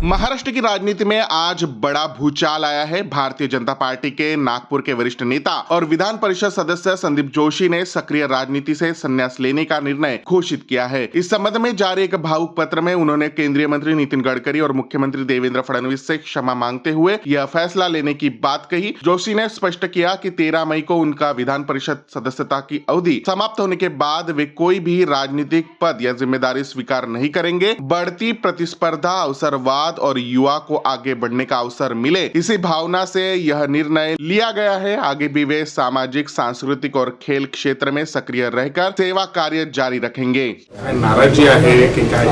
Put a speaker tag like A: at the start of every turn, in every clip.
A: महाराष्ट्र की राजनीति में आज बड़ा भूचाल आया है। भारतीय जनता पार्टी के नागपुर के वरिष्ठ नेता और विधान परिषद सदस्य संदीप जोशी ने सक्रिय राजनीति से संन्यास लेने का निर्णय घोषित किया है। इस संबंध में जारी एक भावुक पत्र में उन्होंने केंद्रीय मंत्री नितिन गडकरी और मुख्यमंत्री देवेंद्र फडणवीस से क्षमा मांगते हुए यह फैसला लेने की बात कही। जोशी ने स्पष्ट किया कि 13 मई को उनका विधान परिषद सदस्यता की अवधि समाप्त होने के बाद वे कोई भी राजनीतिक पद या जिम्मेदारी स्वीकार नहीं करेंगे। बढ़ती प्रतिस्पर्धा, अवसरवाद और युवा को आगे बढ़ने का अवसर मिले, इसी भावना से यह निर्णय लिया गया है। आगे भी वे सामाजिक, सांस्कृतिक और खेल क्षेत्र में सक्रिय रहकर सेवा कार्य जारी रखेंगे।
B: नाराजी आहे की काय?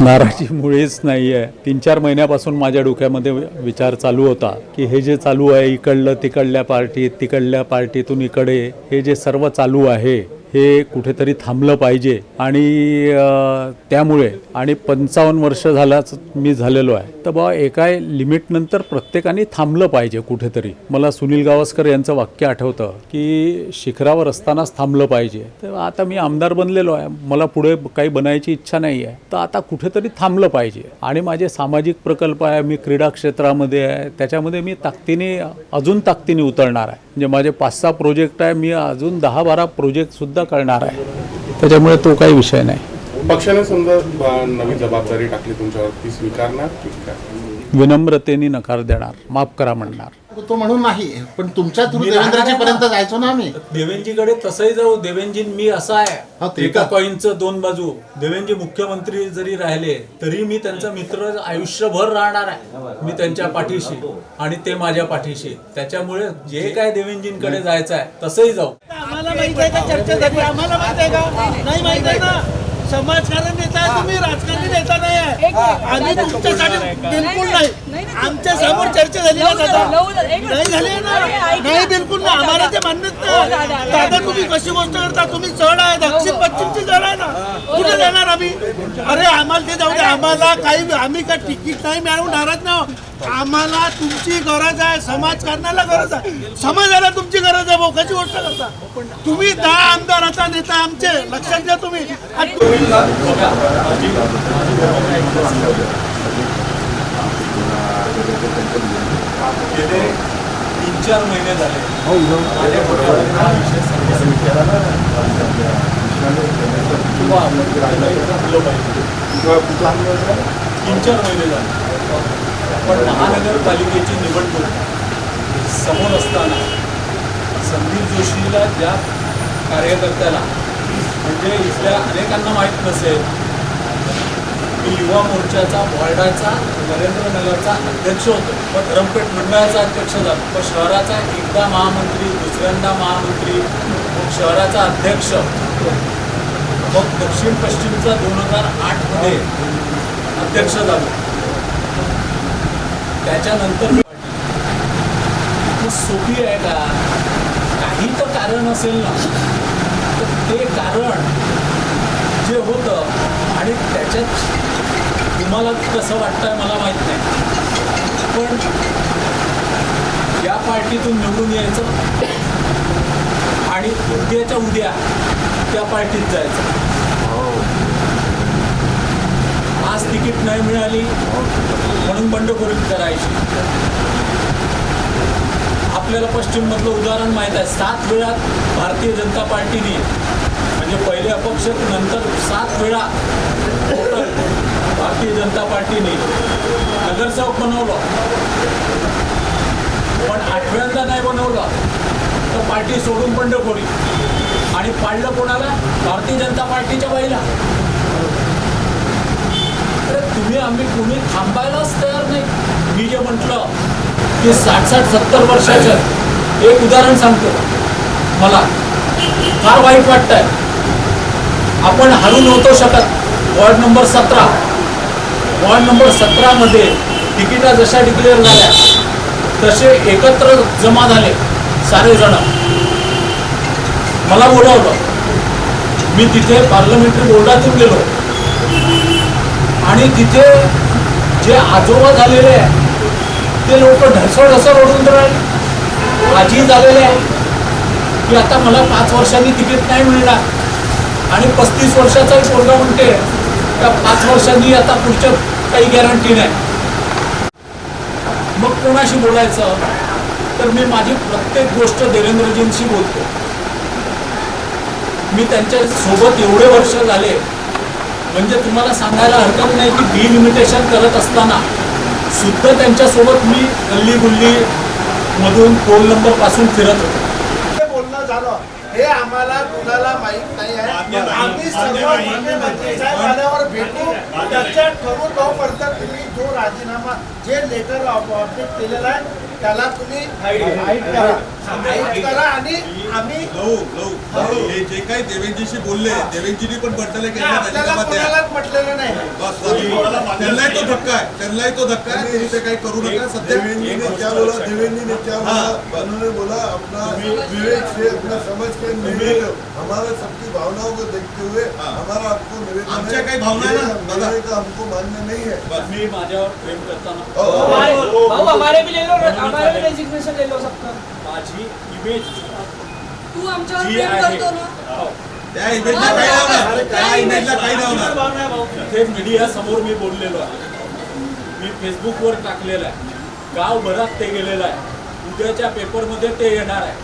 C: नाराजी मुळेच नाही आहे। 3-4 महिन्यापासून माझ्या डोक्यामध्ये विचार चालू होता की हे जे चालू आहे, इकडलं तिकडल्या पार्टीतून इकडे हे जे सर्व चालू आहे हे कुठेतरी थांबलं पाहिजे आणि त्यामुळे आणि 55 वर्ष मी झालेलो आहे, तर बा एका लिमिट नंतर प्रत्येकाने थांबलं पाहिजे कुठेतरी। मला सुनील गावस्कर यांचं वाक्य आठवतं की शिखरावर असतानाच थांबलं पाहिजे। तर आता मी आमदार बनलेलो आहे, मला पुढे काही बनायची इच्छा नाही आहे, तर आता कुठेतरी थांबलं पाहिजे। आणि माझे सामाजिक प्रकल्प आहे, मी क्रीडा क्षेत्रामध्ये आहे, त्याच्यामध्ये मी अजून ताकदीने उतरणार आहे। म्हणजे माझे 5-6 प्रोजेक्ट आहे, मी अजून 10-12 प्रोजेक्ट सुद्धा करणार आहे, त्याच्यामुळे तो काही विषय नाही।
B: पक्षाने समजा नवी जबाबदारी टाकली तुमच्यावर, ती स्वीकारणार की काय?
C: विनम्रतेने नकार देणार, माफ करा म्हणणार।
D: तो म्हणून नाही, पण तुमच्या थ्रू देवेंद्रजी पर्यंत जायचो ना आम्ही।
E: देवेंद्रजीकडे तसंही जाऊ। देवेंद्रजी मी असा आहे, एका कॉईनचं 2 बाजू। देवेंद्रजी मुख्यमंत्री जरी राहिले तरी मी त्यांचा मित्र आयुष्यभर राहणार आहे। मी त्यांच्या पाठीशी आणि ते माझ्या पाठीशी। त्याच्यामुळे जे काय देवेंद्रजींकडे जायचं आहे तसंही जाऊ।
F: आम्हाला माहिती आहे का चर्चा झाली? आम्हाला माहिती आहे का? नाही माहिती आहे ना। समाजकारण नेता आहे तुम्ही, राजकारणी नेता नाही आहे। आम्ही तुमच्यासाठी बिलकुल नाही। आमच्या समोर चर्चा झाली ना दादा? नाही झाली ना? नाही, बिलकुल नाही। आम्हाला ते मान्यच नाही। दादा तुम्ही कशी गोष्ट करता? तुम्ही चढ आहे, दक्षिण पश्चिमची चढ आहे ना, कुठे जाणार आम्ही? अरे आम्हाला ते जाऊ दे। आम्हाला काही, आम्ही काय तिकीट नाही मिळवून नाराज नाही। आम्हाला तुमची गरज आहे, समाजकारणाला गरज आहे, समाजाला तुमची गरज आहे। भाऊ कशी गोष्ट करता तुम्ही? 10 आमदाराचा नेता आमचे, लक्षात घ्या तुम्ही।
E: गेले 3-4 महिने झाले 3-4 महिने झाले, पण महानगरपालिकेची निवडणूक समोर असताना संदीप जोशीला, ज्या कार्यकर्त्याला म्हणजे इथल्या अनेकांना माहीत नसेल मी युवा मोर्चाचा वॉर्डाचा नरेंद्रनगरचा अध्यक्ष होतो, पण धरमपेठ मंडळाचा अध्यक्ष झालो, पण शहराचा एकदा महामंत्री, दुसऱ्यांदा महामंत्री, मग शहराचा अध्यक्ष, मग दक्षिण पश्चिमचा 2008 अध्यक्ष झालो। त्याच्यानंतर सोपी आहे का? काही तर कारण असेल ना, तर ते कारण जे होतं आणि त्याच्यात तुम्हाला कसं वाटतंय मला माहीत नाही, पण या पार्टीतून निवडून यायचं आणि उद्याच्या उद्या त्या पार्टीत जायचं। आज तिकीट नाही मिळाली म्हणून बंडखोरी करायची। आपल्याला पश्चिममधलं उदाहरण माहीत आहे। 7 वेळा भारतीय जनता पार्टीने, म्हणजे पहिले अपक्ष, नंतर 7 वेळा भारतीय जनता पार्टीने नगरसेवक बनवलं, पण 8व्यांदा नाही बनवलं तर पार्टी सोडून बंडखोरी। आणि पाडलं कोणाला? भारतीय जनता पार्टीच्या बाईला। तर तुम्ही, आम्ही कोणी थांबायलाच तयार नाही। मी जे म्हटलं की 60-70 वर्षाचं एक उदाहरण सांगतो, मला फार वाईट वाटतंय। आपण हरू नव्हतो शकत। वॉर्ड नंबर 17 मध्ये तिकिटा जशा डिक्लेअर झाल्या तसे एकत्र जमा झाले सारे जण। मला बोलावलं, मी तिथे पार्लमेंटरी बोर्डातून गेलो आणि तिथे जे आजोबा झालेले आहे ते लोक ढसळ ओढून राहिले। आजी झालेले आहे की आता मला 5 वर्षांनी तिकीट नाही मिळणार आणि 35 वर्षाचा पोरगा म्हणते का 5 वर्षांनी आता पुढच्या काही गॅरंटी नाही. मग कोणाशी बोलायचं, तर मी माझी प्रत्येक गोष्ट देवेंद्रजींशी बोलतो. मी त्यांच्या सोबत एवढे वर्ष झाले, म्हणजे तुम्हाला सांगायला हरकत नाही की डिलिमिटेशन करत असताना सुद्धा त्यांच्यासोबत मी गल्ली गुल्ली मधून फोन नंबर पासून फिरत होतो.
F: हे बोलणं झालं हे आम्हाला कुणाला माहीत नाही आहे. आम्ही सर्व मुख्यमंत्री साहेब आल्यावर भेटू, चर्चा करू. तोपर्यंत तुम्ही जो राजीनामा जे लेटर ऑब्जेक्ट केलेला आहे त्याला तुम्ही हाईट करा आणि आम्ही
G: हे जे काही देवेंजीशी बोलले, देवेंजीनी पण म्हटलेलं की
F: आपल्याला कोणालाच म्हटलेलं नाही.
G: त्यांनाही तो धक्का आहे, तुम्ही ते काही करू नका. सध्या
H: देवेंद्र ने क्या बोला उन्होंने बोला अपना विवेक से अपना समझ के निवेदन, हमारा सबकी भावनाओं को देखते हुए हमारा आपको निवेदन है.
G: आमच्या काही भावना आहे ना, दादा.
H: का हमको मान्य नहीं है.
E: मी माझ्यावर प्रेम करताना
I: हमारे भी ले लो, हमारे भी रेजिग्नेशन ले लो सबका.
E: माझी इमेज
I: तू आमच्यावर
E: जी
I: प्रेम
E: आहे,
I: करतो ना.
G: त्या इमेजला काही लावणार, त्या इमेजला काही लावणार.
E: इथे मीडिया समोर मी बोललेलो आहे, मी फेसबुकवर टाकलेलं आहे, गावभरात ते गेलेलं आहे, उद्याच्या पेपरमध्ये ते येणार आहे.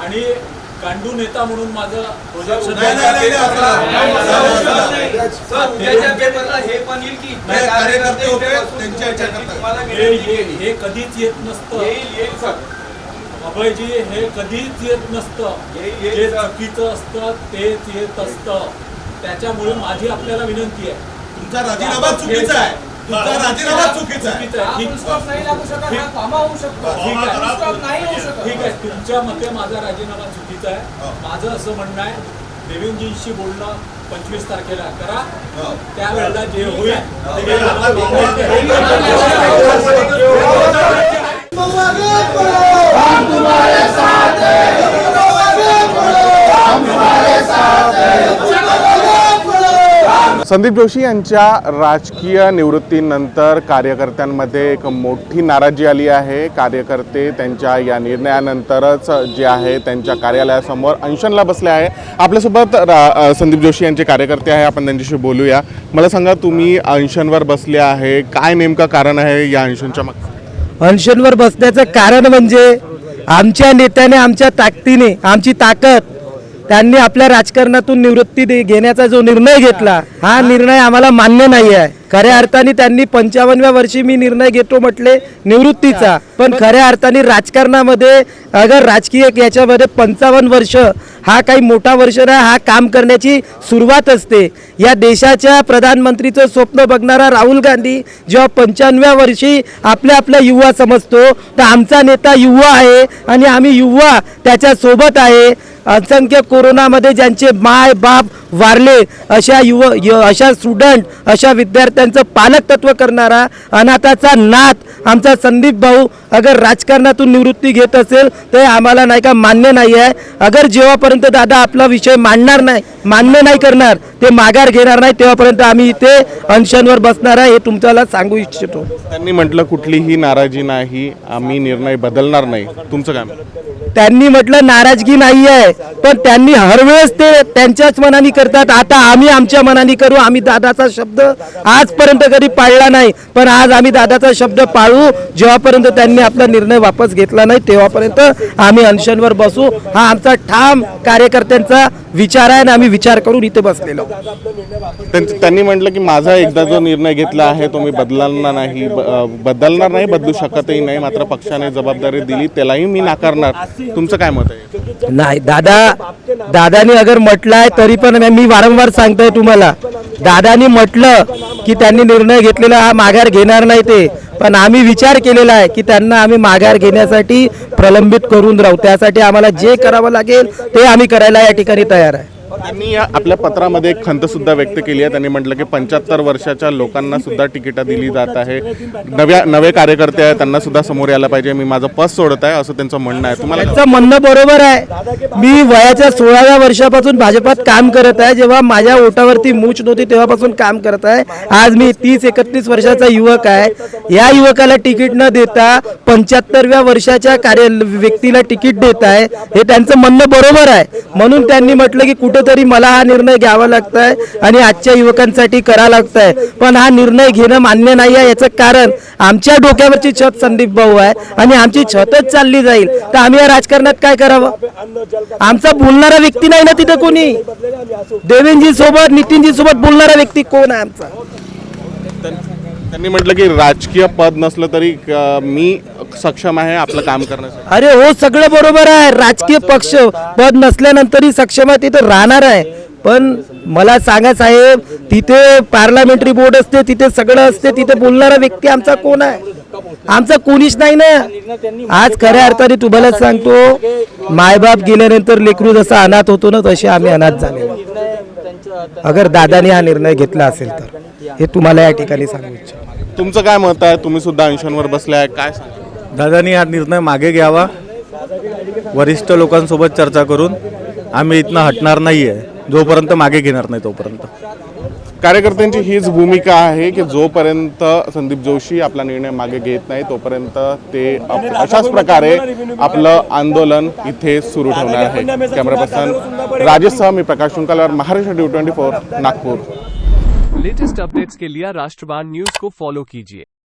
E: आणि गांडू नेता म्हणून माझं प्रोजेक्शन
G: कार्यकर्ते होते त्यांच्या ह्याच्याकरता
E: हे कधीच येत नसतं. अभयजी, हे कधीच येत नसतं. जे चुकीचं असतं तेच येत असतं. त्याच्यामुळे माझी आपल्याला विनंती आहे,
G: तुमचा राजीनामा चुकीचा आहे, तुमचा राजीनामा चुकीचा आहे.
E: चुकीचं आहे.
I: फुल स्टॉप नाही लागू शकत, हा कामा होऊ शकतो.
E: ठीक आहे.
I: फुल स्टॉप नाही होऊ शकत.
E: ठीक आहे, तुमच्या मते माझा राजीनामा चुकीचा आहे. माझं असं म्हणणं आहे, देवेंजींशी बोलणं 25 तारखेला करा. त्यावेळेला जे होईल ते
A: संदीप जोशी यांच्या राजकीय निवृत्तीनंतर कार्यकर्त्यांमध्ये एक मोठी नाराजी आली आहे. कार्यकर्ते त्यांच्या या निर्णयानंतरच जे आहे त्यांच्या कार्यालयासमोर अनशनला बसले आहे. आपल्यासोबत संदीप जोशी यांचे कार्यकर्ते आहे, आपण त्यांच्याशी बोलूया. मला सांगा, तुम्ही अनशनवर बसले आहे, काय नेमकं कारण आहे या अनशनच्या मागे?
J: अनशनवर बसण्याचं कारण म्हणजे आमच्या नेत्याने आमच्या ताकदीने, आमची ताकद, त्यांनी आपल्या राजकारणातून निवृत्ती घेण्याचा जो निर्णय घेतला, हा निर्णय आम्हाला मान्य नाही आहे. खऱ्या अर्थाने त्यांनी 55व्या वर्षी मी निर्णय घेतो म्हटले निवृत्तीचा, पण खऱ्या अर्थाने राजकारणामध्ये अगर राजकीय याच्यामध्ये 55 वर्ष हा काही मोठा वर्ष नाही, हा काम करण्याची सुरुवात असते. या देशाच्या प्रधानमंत्रीचं स्वप्न बघणारा राहुल गांधी जेव्हा 55व्या वर्षी आपल्या युवा समजतो, तर आमचा नेता युवा आहे आणि आम्ही युवा त्याच्यासोबत आहे. असंख्य कोरोनामध्ये ज्यांचे माय बाप वारले, अशा स्टुडंट, अशा विद्यार्थ्यांचं पालकत्व करणारा अनाथाचा नाथ आमचा संदीप भाऊ अगर राजकारणातून निवृत्ती घेत असेल तर आम्हाला नाही का मान्य नाही आहे. अगर जेव्हापर्यंत दादा आपला विषय मान्य नाही करणार, ते माघार घेणार नाही, तेव्हापर्यंत आम्ही इथे अनशनवर बसणार आहे, हे तुमच्याला सांगू इच्छितो.
A: त्यांनी म्हटलं कुठलीही नाराजी नाही, आम्ही निर्णय बदलणार नाही. तुमचं काय?
J: त्यांनी म्हटलं नाराजगी नाही आहे, पण त्यांनी हरवेळेस ते त्यांच्याच मनाने करतात. आता आम्ही आमच्या मनाने करू. आम्ही दादाचा शब्द आजपर्यंत कधी पाळला नाही, पण आज आम्ही दादाचा शब्द पाळू. जेव्हापर्यंत त्यांनी आपला निर्णय वापस घेतला नाही तेव्हापर्यंत आम्ही अनशनवर बसू. हा आमचा ठाम कार्यकर्त्यांचा विचार आहे आणि आम्ही विचार करून इथे बसलेलो.
A: त्यांनी म्हटलं की माझा एकदा जो निर्णय घेतला आहे तो मी बदलणार नाही, बदलू शकतही नाही. मात्र पक्षाने जबाबदारी दिली त्यालाही मी नाकारणार. तुमचं काय मत आहे?
J: नाही, दादानी अगर म्हटलंय तरी पण मी वारंवार सांगतोय तुम्हाला, दादानी म्हटलं की त्यांनी निर्णय घेतलेला हा माघार घेणार नाही ते, पण आम्ही विचार केलेला आहे की त्यांना आम्ही माघार घेण्यासाठी प्रलंबित करून राहू. त्यासाठी आम्हाला जे करावं लागेल ते आम्ही करायला या ठिकाणी तयार आहे.
A: त्यांनी आपल्या पत्रामध्ये एक खंत सुद्धा व्यक्त केली आहे. त्यांनी म्हटलं की 75 वर्षाच्या लोकांना सुद्धा तिकीटं दिली जात आहे. नवे कार्यकर्ते आहेत, त्यांना सुद्धा समोर यायला पाहिजे. मी माझं पद सोडत आहे असं त्यांचं म्हणणं आहे. तुम्हाला
J: त्यांचं म्हणणं बरोबर आहे. मी वयाच्या 16व्या वर्षापासून भाजपात काम करत आहे. जेव्हा माझ्या ओटावरती मूछ नव्हती तेव्हापासून काम करत आहे. आज मी 30-31 वर्षाचा युवक आहे. या युवकाला तिकीट न देता 75व्या वर्षाच्या व्यक्तीला तिकीट देत आहे, हे त्यांचं म्हणणं बरोबर आहे. म्हणून त्यांनी म्हटलं की कुठे तरी मला हा निर्णय घ्यावा लागतंय आणि आजच्या युवकांसाठी करावा लागतंय, पण हा निर्णय घेणं मान्य नाही आहे. याचं कारण आमच्या डोक्यावरची छत संदीप भाऊ आहे आणि आमची छतच चालली जाईल तर आम्ही या राजकारणात काय करावं? आमचा बोलणारा व्यक्ती नाही ना तिथे कोणी. देवेंद्रजी सोबत नितीनजी सोबत बोलणारा व्यक्ती कोण आहे आमचा?
A: त्यांनी म्हटलं की राजकीय पद नसलं तरी मी सक्षम आहे आपलं काम करण्यासाठी.
J: अरे हो, सगळं बरोबर आहे. राजकीय पक्ष पद नसल्यानंतरही सक्षम आहे, तिथे राहणार आहे. पण मला सांगा साहेब, तिथे पार्लमेंटरी बोर्ड असते, तिथे सगळं असते, तिथे बोलणारा व्यक्ती आमचा कोण आहे? आमचा कोणीच नाही ना. आज खऱ्या अर्थाने तुम्हाला सांगतो, मायबाप गेल्यानंतर लेकरू जसा अनाथ होतो ना, तसे आम्ही अनाथ झाले. अगर दादाने हा निर्णय घेतला असेल तर हे तुम्हाला या ठिकाणी सांगू इच्छितो.
A: तुमचं काय मत आहे? तुम्ही सुद्धा ऐंशांवर बसले आहे, काय सांगा?
K: दादानी हा निर्णय मागे घ्यावा. वरिष्ठ लोकांसोबत चर्चा करून आम्ही इथनं हटणार नाही आहे, जोपर्यंत मागे घेणार नाही तोपर्यंत.
A: कार्यकर्त्यांची हीच भूमिका आहे की जोपर्यंत संदीप जोशी आपला निर्णय मागे घेत नाही तोपर्यंत ते अशाच प्रकारे आपलं आंदोलन इथे सुरू ठेवणार आहे. कॅमेरा पर्सन राजेशसह मी प्रकाश शुंकलवर, Maharashtra news 24 Nagpur.
L: Latest updates के लिए राष्ट्रवाद न्यूज को फॉलो कीजिए.